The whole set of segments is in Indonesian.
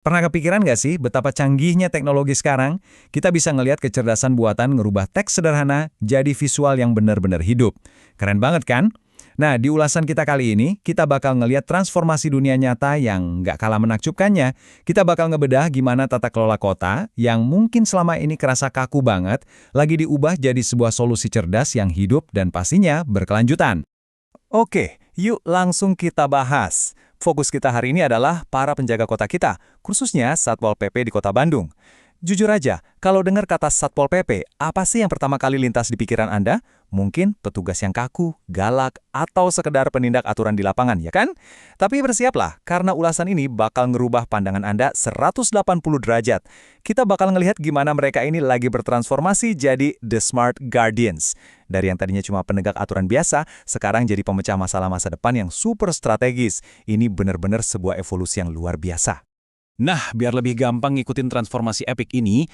Pernah kepikiran nggak sih betapa canggihnya teknologi sekarang? Kita bisa ngelihat kecerdasan buatan ngerubah teks sederhana jadi visual yang benar-benar hidup. Keren banget kan? Nah, di ulasan kita kali ini, kita bakal ngelihat transformasi dunia nyata yang nggak kalah menakjubkannya. Kita bakal ngebedah gimana tata kelola kota yang mungkin selama ini kerasa kaku banget, lagi diubah jadi sebuah solusi cerdas yang hidup dan pastinya berkelanjutan. Oke, yuk langsung kita bahas. Fokus kita hari ini adalah para penjaga kota kita, khususnya Satpol PP di Kota Bandung. Jujur aja, kalau dengar kata Satpol PP, apa sih yang pertama kali lintas di pikiran Anda? Mungkin petugas yang kaku, galak, atau sekedar penindak aturan di lapangan, ya kan? Tapi bersiaplah, karena ulasan ini bakal ngerubah pandangan Anda 180 derajat. Kita bakal ngelihat gimana mereka ini lagi bertransformasi jadi The Smart Guardians. Dari yang tadinya cuma penegak aturan biasa, sekarang jadi pemecah masalah masa depan yang super strategis. Ini benar-benar sebuah evolusi yang luar biasa. Nah, biar lebih gampang ngikutin transformasi epic ini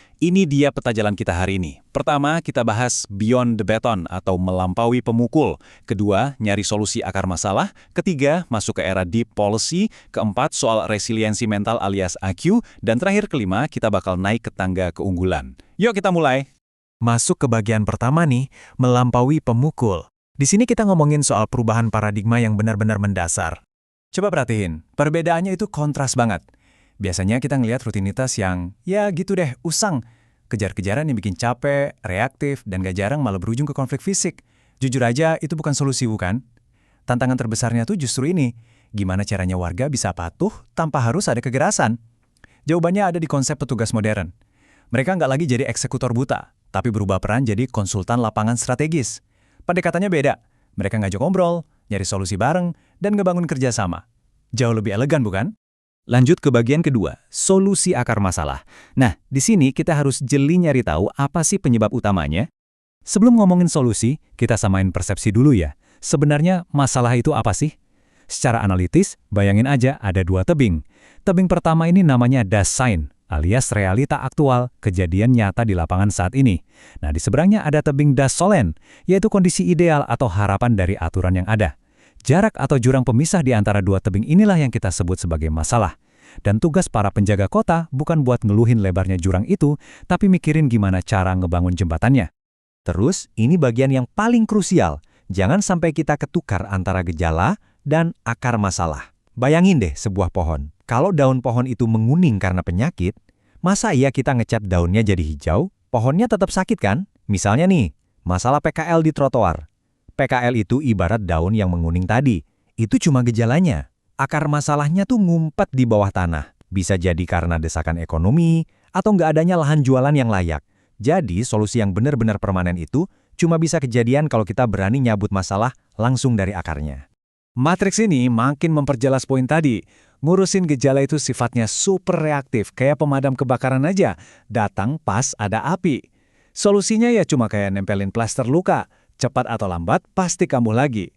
dia peta jalan kita hari ini. Pertama, kita bahas Beyond the Baton atau melampaui pemukul. Kedua, nyari solusi akar masalah. Ketiga, masuk ke era deep policy. Keempat, soal resiliensi mental alias AQ. Dan terakhir kelima, kita bakal naik ke tangga keunggulan. Yuk kita mulai. Masuk ke bagian pertama nih, melampaui pemukul. Di sini kita ngomongin soal perubahan paradigma yang benar-benar mendasar. Coba perhatiin, perbedaannya itu kontras banget. Biasanya kita ngelihat rutinitas yang, ya gitu deh, usang. Kejar-kejaran yang bikin capek, reaktif, dan gak jarang malah berujung ke konflik fisik. Jujur aja, itu bukan solusi bukan? Tantangan terbesarnya tuh justru ini. Gimana caranya warga bisa patuh tanpa harus ada kekerasan? Jawabannya ada di konsep petugas modern. Mereka nggak lagi jadi eksekutor buta, tapi berubah peran jadi konsultan lapangan strategis. Pendekatannya beda. Mereka ngajak ngobrol, nyari solusi bareng, dan ngebangun kerjasama. Jauh lebih elegan bukan? Lanjut ke bagian kedua, solusi akar masalah. Nah, di sini kita harus jeli nyari tahu apa sih penyebab utamanya. Sebelum ngomongin solusi, kita samain persepsi dulu ya. Sebenarnya masalah itu apa sih? Secara analitis, bayangin aja ada dua tebing. Tebing pertama ini namanya Dasein, alias realita aktual, kejadian nyata di lapangan saat ini. Nah, di seberangnya ada tebing Dasolen, yaitu kondisi ideal atau harapan dari aturan yang ada. Jarak atau jurang pemisah di antara dua tebing inilah yang kita sebut sebagai masalah. Dan tugas para penjaga kota bukan buat ngeluhin lebarnya jurang itu, tapi mikirin gimana cara ngebangun jembatannya. Terus, ini bagian yang paling krusial. Jangan sampai kita ketukar antara gejala dan akar masalah. Bayangin deh sebuah pohon. Kalau daun pohon itu menguning karena penyakit, masa iya kita ngecat daunnya jadi hijau? Pohonnya tetap sakit kan? Misalnya nih, masalah PKL di trotoar. PKL itu ibarat daun yang menguning tadi. Itu cuma gejalanya. Akar masalahnya tuh ngumpet di bawah tanah. Bisa jadi karena desakan ekonomi, atau nggak adanya lahan jualan yang layak. Jadi, solusi yang benar-benar permanen itu cuma bisa kejadian kalau kita berani nyabut masalah langsung dari akarnya. Matriks ini makin memperjelas poin tadi. Ngurusin gejala itu sifatnya super reaktif, kayak pemadam kebakaran aja. Datang pas ada api. Solusinya ya cuma kayak nempelin plaster luka. Cepat atau lambat pasti kambuh lagi.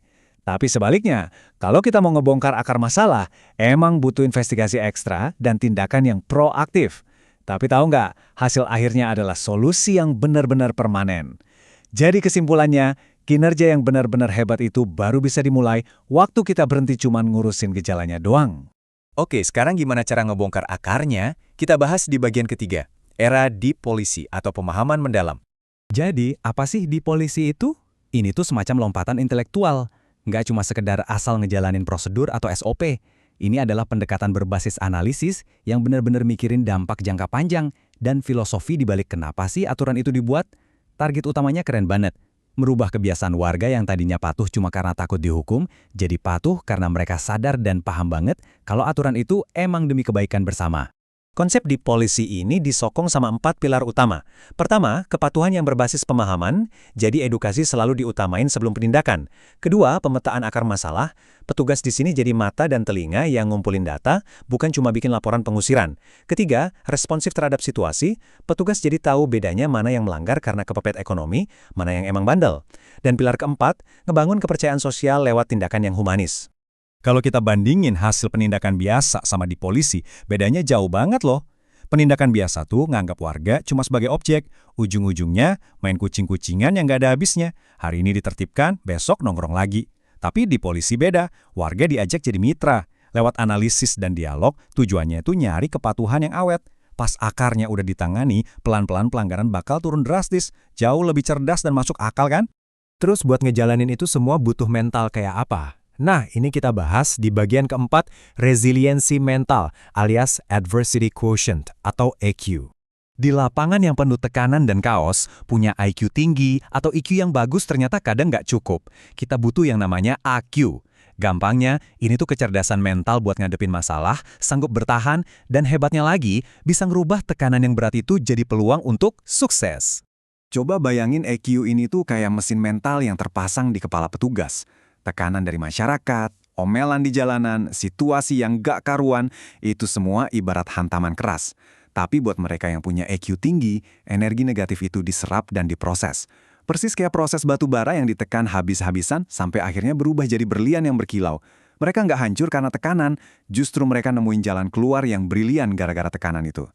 Tapi sebaliknya, kalau kita mau ngebongkar akar masalah, emang butuh investigasi ekstra dan tindakan yang proaktif. Tapi tahu nggak, hasil akhirnya adalah solusi yang benar-benar permanen. Jadi kesimpulannya, kinerja yang benar-benar hebat itu baru bisa dimulai waktu kita berhenti cuman ngurusin gejalanya doang. Oke, sekarang gimana cara ngebongkar akarnya? Kita bahas di bagian ketiga, era deep policy atau pemahaman mendalam. Jadi, apa sih deep policy itu? Ini tuh semacam lompatan intelektual. Nggak cuma sekedar asal ngejalanin prosedur atau SOP. Ini adalah pendekatan berbasis analisis yang benar-benar mikirin dampak jangka panjang dan filosofi dibalik kenapa sih aturan itu dibuat. Target utamanya keren banget. Merubah kebiasaan warga yang tadinya patuh cuma karena takut dihukum, jadi patuh karena mereka sadar dan paham banget kalau aturan itu emang demi kebaikan bersama. Konsep deep policy ini disokong sama 4 pilar utama. Pertama, kepatuhan yang berbasis pemahaman, jadi edukasi selalu diutamain sebelum penindakan. Kedua, pemetaan akar masalah. Petugas di sini jadi mata dan telinga yang ngumpulin data, bukan cuma bikin laporan pengusiran. Ketiga, responsif terhadap situasi. Petugas jadi tahu bedanya mana yang melanggar karena kepepet ekonomi, mana yang emang bandel. Dan pilar keempat, ngebangun kepercayaan sosial lewat tindakan yang humanis. Kalau kita bandingin hasil penindakan biasa sama di polisi, bedanya jauh banget loh. Penindakan biasa tuh nganggap warga cuma sebagai objek, ujung-ujungnya main kucing-kucingan yang nggak ada habisnya. Hari ini ditertibkan, besok nongkrong lagi. Tapi di polisi beda, warga diajak jadi mitra. Lewat analisis dan dialog, tujuannya itu nyari kepatuhan yang awet. Pas akarnya udah ditangani, pelan-pelan pelanggaran bakal turun drastis, jauh lebih cerdas dan masuk akal kan? Terus buat ngejalanin itu semua butuh mental kayak apa? Nah, ini kita bahas di bagian keempat, resiliensi mental alias adversity quotient atau EQ. Di lapangan yang penuh tekanan dan kaos, punya IQ tinggi atau EQ yang bagus ternyata kadang nggak cukup. Kita butuh yang namanya AQ. Gampangnya, ini tuh kecerdasan mental buat ngadepin masalah, sanggup bertahan, dan hebatnya lagi, bisa ngerubah tekanan yang berat itu jadi peluang untuk sukses. Coba bayangin EQ ini tuh kayak mesin mental yang terpasang di kepala petugas. Tekanan dari masyarakat, omelan di jalanan, situasi yang gak karuan, itu semua ibarat hantaman keras. Tapi buat mereka yang punya EQ tinggi, energi negatif itu diserap dan diproses. Persis kayak proses batu bara yang ditekan habis-habisan sampai akhirnya berubah jadi berlian yang berkilau. Mereka nggak hancur karena tekanan, justru mereka nemuin jalan keluar yang brilian gara-gara tekanan itu.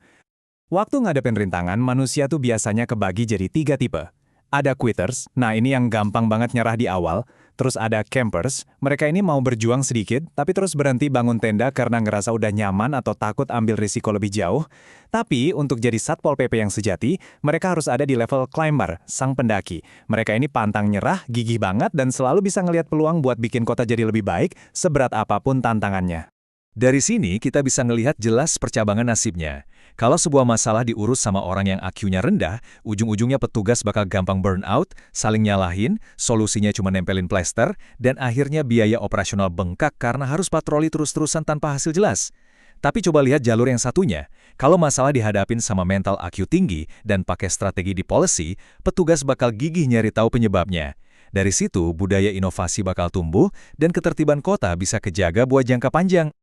Waktu ngadepin rintangan, manusia tuh biasanya kebagi jadi 3 tipe. Ada quitters, nah ini yang gampang banget nyerah di awal. Terus ada campers, mereka ini mau berjuang sedikit, tapi terus berhenti bangun tenda karena ngerasa udah nyaman atau takut ambil risiko lebih jauh. Tapi untuk jadi Satpol PP yang sejati, mereka harus ada di level climber, sang pendaki. Mereka ini pantang nyerah, gigih banget, dan selalu bisa ngelihat peluang buat bikin kota jadi lebih baik, seberat apapun tantangannya. Dari sini kita bisa ngelihat jelas percabangan nasibnya. Kalau sebuah masalah diurus sama orang yang IQ-nya rendah, ujung-ujungnya petugas bakal gampang burn out, saling nyalahin, solusinya cuma nempelin plester, dan akhirnya biaya operasional bengkak karena harus patroli terus-terusan tanpa hasil jelas. Tapi coba lihat jalur yang satunya. Kalau masalah dihadapin sama mental IQ tinggi dan pakai strategi di policy, petugas bakal gigih nyari tahu penyebabnya. Dari situ, budaya inovasi bakal tumbuh dan ketertiban kota bisa kejaga buat jangka panjang.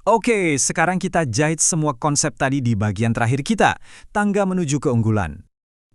Oke, sekarang kita jahit semua konsep tadi di bagian terakhir kita, tangga menuju keunggulan.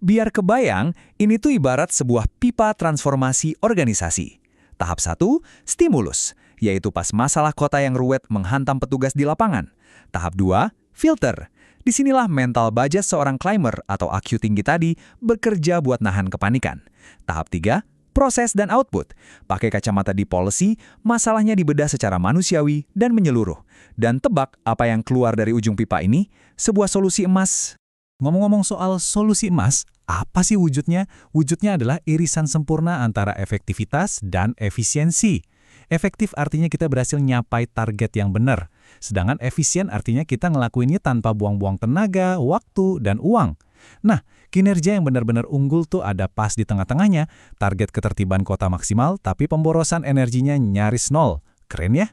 Biar kebayang, ini tuh ibarat sebuah pipa transformasi organisasi. Tahap 1, stimulus, yaitu pas masalah kota yang ruwet menghantam petugas di lapangan. Tahap 2, filter. Disinilah mental baja seorang climber atau IQ tinggi tadi bekerja buat nahan kepanikan. Tahap 3, proses dan output. Pakai kacamata di policy, masalahnya dibedah secara manusiawi dan menyeluruh. Dan tebak apa yang keluar dari ujung pipa ini? Sebuah solusi emas. Ngomong-ngomong soal solusi emas, apa sih wujudnya? Wujudnya adalah irisan sempurna antara efektivitas dan efisiensi. Efektif artinya kita berhasil nyapai target yang benar. Sedangkan efisien artinya kita ngelakuinnya tanpa buang-buang tenaga, waktu, dan uang. Nah, kinerja yang benar-benar unggul tuh ada pas di tengah-tengahnya, target ketertiban kota maksimal tapi pemborosan energinya nyaris nol. Keren ya?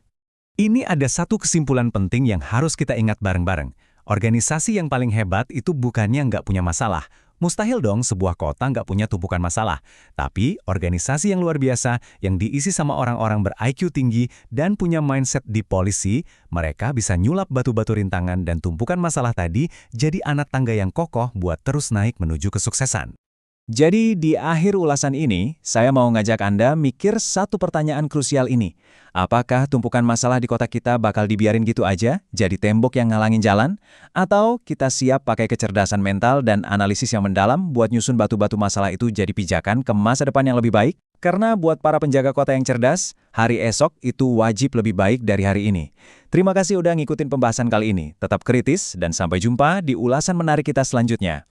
Ini ada satu kesimpulan penting yang harus kita ingat bareng-bareng. Organisasi yang paling hebat itu bukannya nggak punya masalah. Mustahil dong sebuah kota nggak punya tumpukan masalah. Tapi organisasi yang luar biasa, yang diisi sama orang-orang ber-IQ tinggi dan punya mindset di policy, mereka bisa nyulap batu-batu rintangan dan tumpukan masalah tadi jadi anak tangga yang kokoh buat terus naik menuju kesuksesan. Jadi di akhir ulasan ini, saya mau ngajak Anda mikir satu pertanyaan krusial ini. Apakah tumpukan masalah di kota kita bakal dibiarin gitu aja, jadi tembok yang ngalangin jalan? Atau kita siap pakai kecerdasan mental dan analisis yang mendalam buat nyusun batu-batu masalah itu jadi pijakan ke masa depan yang lebih baik? Karena buat para penjaga kota yang cerdas, hari esok itu wajib lebih baik dari hari ini. Terima kasih udah ngikutin pembahasan kali ini. Tetap kritis dan sampai jumpa di ulasan menarik kita selanjutnya.